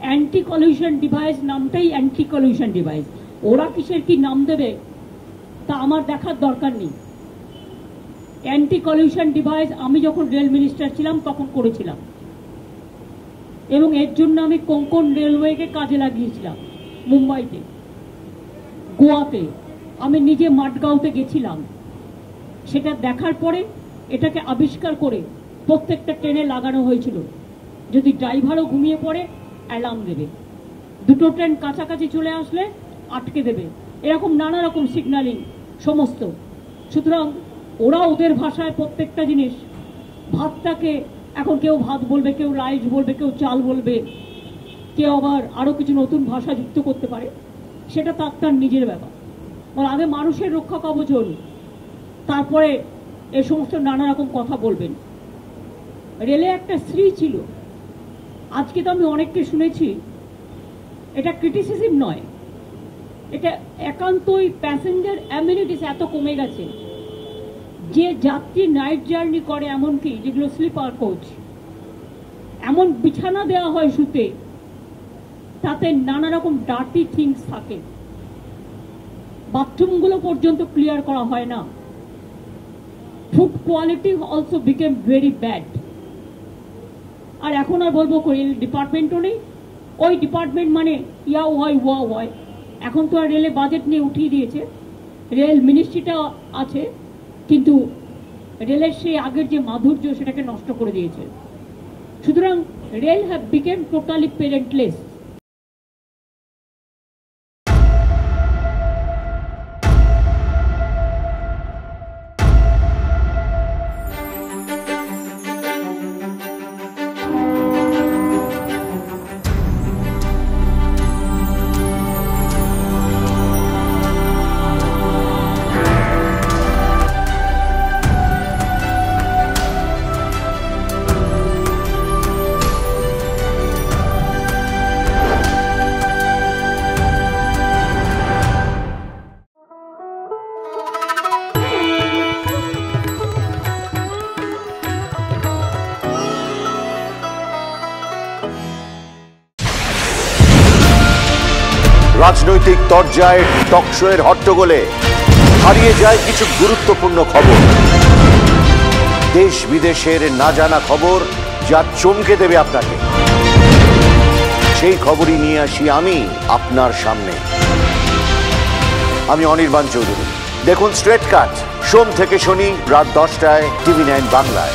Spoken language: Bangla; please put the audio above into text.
অ্যান্টি কলিউশন ডিভাইস নামটাই অ্যান্টি কলিউশন ডিভাইস। ওরা কিসের কি নাম দেবে তা আমার দেখার দরকার নেই। অ্যান্টি কলিউশন ডিভাইস আমি যখন রেল মিনিস্টার ছিলাম তখন করেছিলাম, এবং এর জন্য আমি কোঙ্কণ রেলওয়েকে কাজে লাগিয়েছিলাম। মুম্বাইতে, গোয়াতে, আমি নিজে মাডগাঁওতে গেছিলাম। সেটা দেখার পরে এটাকে আবিষ্কার করে প্রত্যেকটা ট্রেনে লাগানো হয়েছিল। যদি ড্রাইভারও ঘুমিয়ে পড়ে অ্যালার্ম দেবে, দুটো ট্রেন কাছাকাছি চলে আসলে আটকে দেবে, এরকম নানা রকম সিগন্যালিং সমস্ত। সুতরাং ওরা ওদের ভাষায় প্রত্যেকটা জিনিস, ভাতটাকে এখন কেউ ভাত বলবে, কেউ রাইস বলবে, কেউ চাল বলবে, কেউ আবার আরও কিছু নতুন ভাষা যুক্ত করতে পারে, সেটা তার নিজের ব্যাপার। আগে মানুষের রক্ষা কবচ হল, তারপরে এ সমস্ত নানা রকম কথা বলবেন। রেলে একটা স্ত্রী ছিল, আজকে তো আমি অনেককে শুনেছি, এটা ক্রিটিসিজম নয়, এটা একান্তই প্যাসেঞ্জার অ্যামিনিটিস এত কমে গেছে যে যাত্রী নাইট জার্নি করে, এমনকি যেগুলো স্লিপার কোচ, এমন বিছানা দেওয়া হয় শুতে, তাতে নানা রকম ডার্টি থিংস থাকে, বাথরুমগুলো পর্যন্ত ক্লিয়ার করা হয় না। Food quality also became very bad. আর এখন আর বলবো রেল ডিপার্টমেন্টও নেই, ওই ডিপার্টমেন্ট মানে ইয়া হয় ওয়া হয়। এখন তো আর রেলে বাজেট নিয়ে উঠিয়ে দিয়েছে, রেল মিনিস্ট্রিটা আছে, কিন্তু রেলের সেই আগের যে মাধুর্য সেটাকে নষ্ট করে দিয়েছে। সুতরাং রেল হ্যাভ বিকেম টোটালি পেরেন্টলেস। রাজনৈতিক তরজায় টকশোয়ের হট্টগোলে হারিয়ে যায় কিছু গুরুত্বপূর্ণ খবর, দেশ বিদেশের না জানা খবর যা চমকে দেবে আপনাকে। সেই খবরই নিয়ে আসি আমি আপনার সামনে। আমি অনির্বাণ চৌধুরী। দেখুন স্ট্রেট কাট, সোম থেকে শনি রাত 10টায় TV9 বাংলায়।